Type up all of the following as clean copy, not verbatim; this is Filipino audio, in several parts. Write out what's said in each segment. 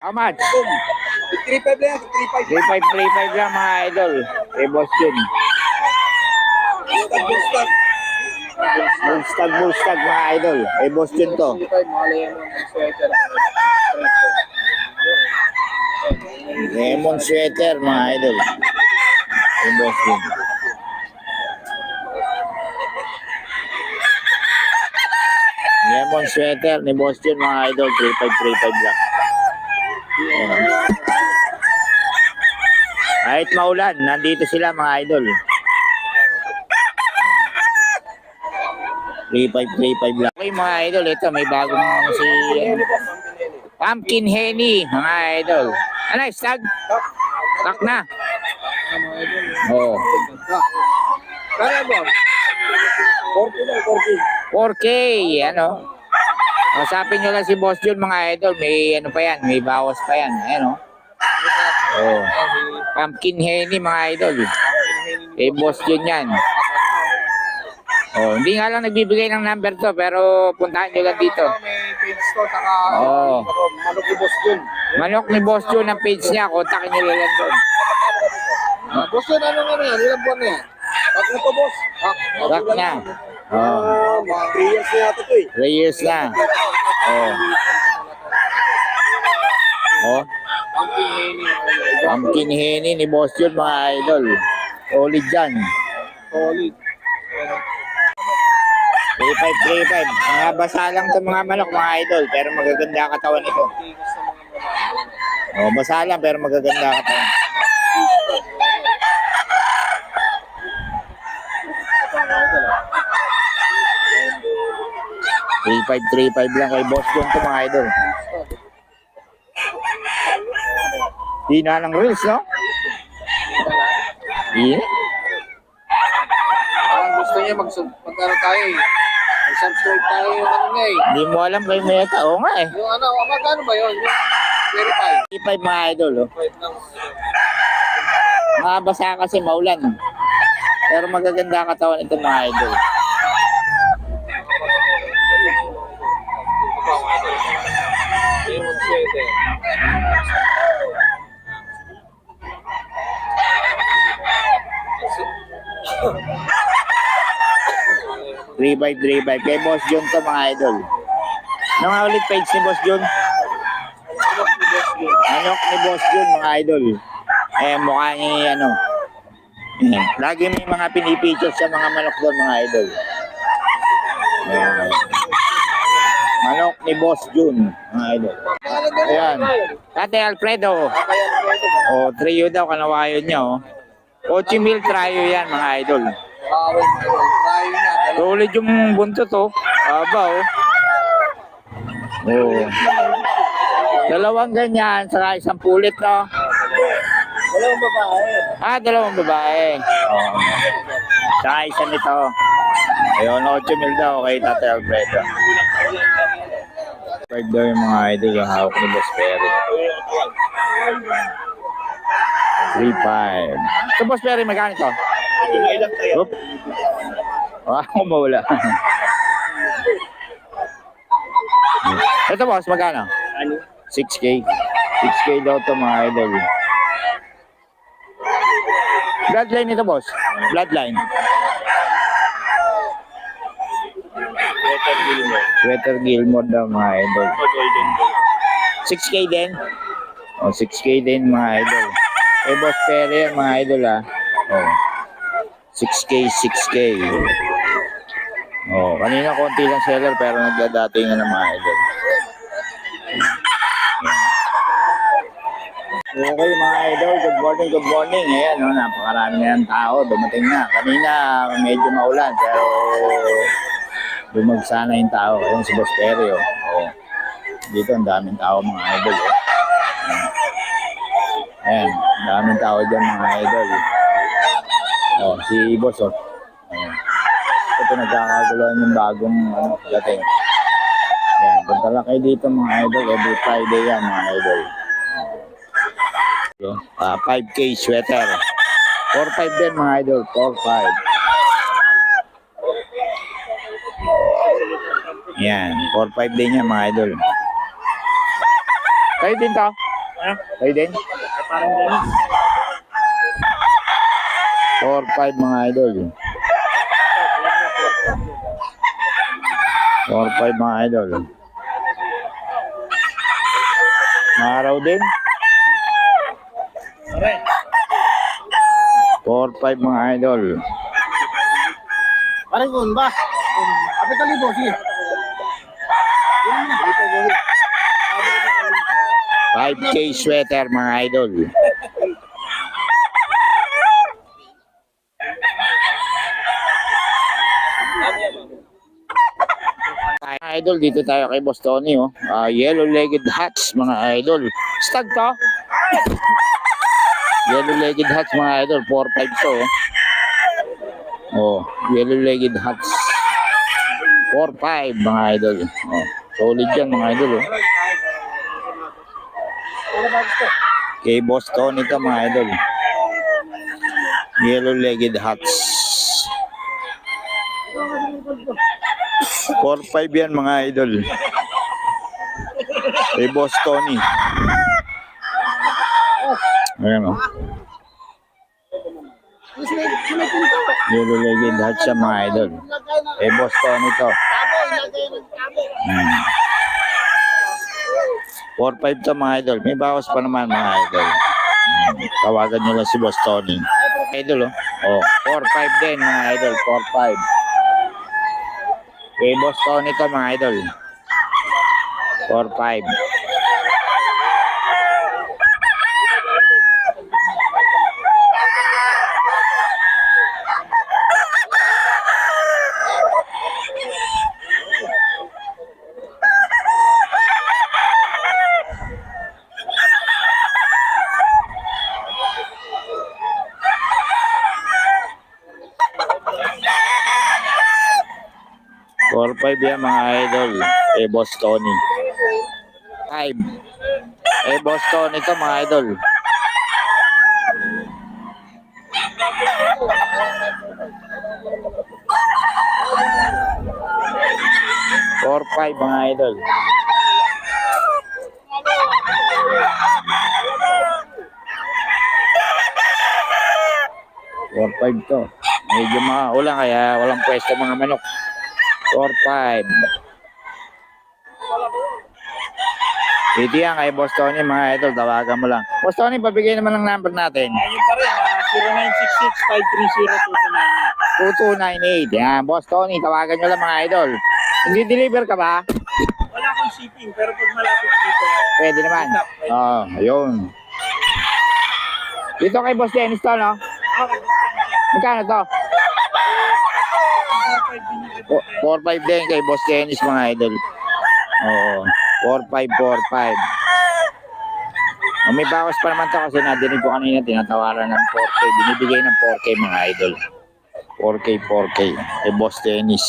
How much? 3.5 lang, 3.5. 3.5 lang mga idol. Kay Boss Jun. Bullstag mga idol. Kay Boss Jun to. 3.5, mga lemon ng sweater. Lemon sweater mga idol. Kay Boss Jun. Lemon sweater ni Boss Jun mga idol. 3.5 lang. Ayan. Kahit maulan, nandito sila mga idol. 3.5 lang. Okay mga idol, ito may bagong si Pumpkin Henny mga idol. Ano, stag? Kak na. Oo. Kaya ba? 40 lang, 4K, ano? Usapin nyo lang si Boss Jun mga idol. May ano pa yan, may bawas pa yan. Ayan o. Oh. Pumpkin Henny mga idol. Kay Boss Jun yan. Oh, hindi nga lang nagbibigay ng number to, pero puntahan nyo lang dito. May page to, saka manok ni Boss Jun. Manok ni Boss Jun ang page niya, kontakin nyo lang doon. Boss Jun, ano nga na yan? Ilang buwan na yan? Hak na to, boss. Hak na. Mga 3 years na yata to eh. 3 years na. Oh. Oh. Pumpkin Henny ni Boss Jun mga idol. Solid dyan. Solid. 3.5. Mga basa lang to mga manok mga idol, pero magaganda katawan ito. Oh, basa lang pero magaganda katawan. 3.5 lang kay Boss Jun to mga idol. Di na ng reels, no? Yeah. Gusto niya magkano tayo eh. Mag-subscribe tayo yung ano nga eh. Hindi mo alam kay Meta. Oo nga eh. Yung ano, magkano ba yun? Yung verify. 3.5 mga idol. Oh. 5 lang. Makabasa kasi maulan. Pero magaganda katawan ito mga idol. Lemon sweater. Three by kay Boss Jun to mga idol. Ano nga ulit page ni Boss Jun? Manok ni Boss Jun mga idol. Eh mukha niya ano. Lagi may mga pinipicture sa mga manok doon mga idol. Manok ni Boss Jun mga idol. Ayan. Tate Alfredo. O, trio daw kanawayon niya oh. 8 mil trio yan mga idol. Try na. Solid yung buntot oh. Aba oh. Oh. Dalawang ganyan, saka isang pulit no. Dalawang babae. Dalawang babae. Oh. Saka isa nito. Ayun, 8 mil daw kay Tate Alfredo. Pag daw yung mga idol yung hawak ni Boss Perry. 3.5. So Boss Perry, magkano ito? Oop. Ako mawala. Ito boss, magkano? 6K. 6K daw ito mga idol. Bloodline ito boss. Bloodline. Sweater Gilmore daw mga idol. 6K din? O, 6K din mga idol. Eh Boss Perry yan mga idol ha. O, 6K. Oh, kanina konti lang seller pero nagdadating na ng mga idol. Okay mga idol, good morning. Ayan, no, napakarami na ng tao, dumating na. Kanina medyo maulan pero bumagsa na yung tao. Ayan si Boss Perry. Oh. Dito ang daming tao mga idol. Ayan, ang daming tao dyan mga idol. Oh, si Boss oh. Ito nagkakaguluhan yung bagong dating. Yan, punta lang kayo dito mga idol. Every Friday yan mga idol. 5K sweater. 4.5 din mga idol. 4.5. Yan, 4.5 din yan mga idol. Kayo din to? Ha? Kayo din? Parang gano'n. 4-5 mga idol. 4-5 mga idol. Maraw din. Pare. 4-5 mga idol. Parang yun ba? Kapit ka libo, sige. Yun na. Dito, gawin. 5K sweater mga idol. Mga idol, dito tayo kay Boss Tony, oh. Yellow-legged hats, mga idol. Stag to? Yellow-legged hats, mga idol. 4-5 to, oh. Oh, yellow-legged hats. 4-5, mga idol. Oh, solid yan, mga idol, oh. Kay Boss Tony to, mga idol. Yellow-legged hats. 4-5 yan, mga idol. Kay Boss Tony. Ayan, oh. Yellow-legged hats siya, mga idol. Kay Boss Tony to. 4-5 to, mga idol. May bawas pa naman, mga idol. Tawagan nyo lang si Boss Tony. Idol, oh. Oh, 4-5 din, mga idol. 4-5. Kay Boss Tony to, mga idol. 4-5. Four five yan, mga idol. Boss Tony. 5. Boss Tony to, mga idol. Four five, mga idol. Four five to. Medyo maulan kaya walang pwesto mga manok. 4-5. Dito yan kay Boss Tony, mga idol. Tawagan mo lang. Boss Tony, pabigay naman ng number natin. Ayun pa rin, 0966-530-2298. 2298. Yan, Boss Tony. Tawagan nyo lang, mga idol. Hindi deliver ka ba? Wala akong shipping, pero pag malapit dito, Pwede naman. Oo, ayun. Dito kay Boss Dennis to, no? okay. Magkano to? 4-5 din kay Boss Dennis, mga idol. Oo. 4-5. May bawas pa naman to kasi nadinig ko kanina tinatawaran ng 4K. Binibigay ng 4K, mga idol. 4K kay Boss Dennis.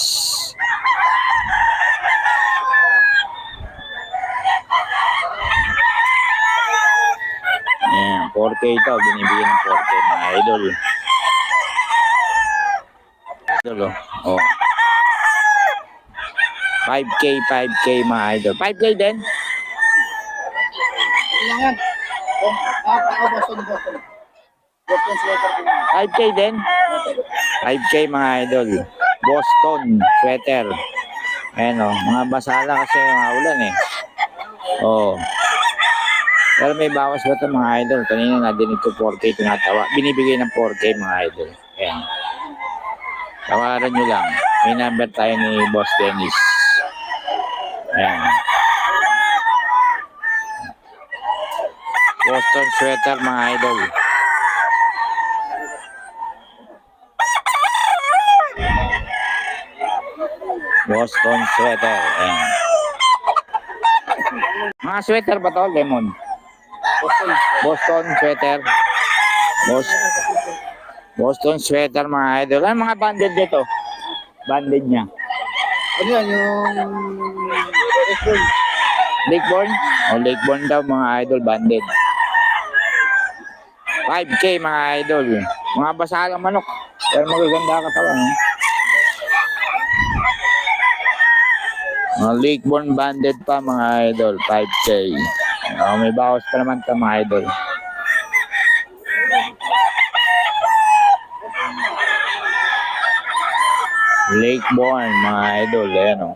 Ayan, 4K to. Binibigay ng 4K, mga idol. Idol, oh. 5K, mga idol. 5K din? Ilangan. Oh, ako Boston. Boston sweater. 5K din? 5K, mga idol. Boston sweater. Ayan, oh. Mga basala kasi mga ulan, eh. Oh. Pero may bawas ba ito, mga idol? Kanina nadinig ko 4K tinatawa. Binibigay ng 4K, mga idol. Ayan. Tawaran nyo lang. May number tayo ni Boss Dennis. Ayan. Boston sweater, mga idol. Boston sweater. Ayan. Mga sweater ba to? Lemon. Boston sweater. Boston sweater, mga idol. Ano mga banded dito? Banded niya. Ano yan, yung... Lakeborn? O Lakeborn daw, mga idol, banded. 5K, mga idol. Mga basalang manok. Pero magaganda katawan. Mga Lakeborn banded pa, mga idol. 5K. May bawas pa naman ito mga idol. Lakeborn mga idol. Ayan o.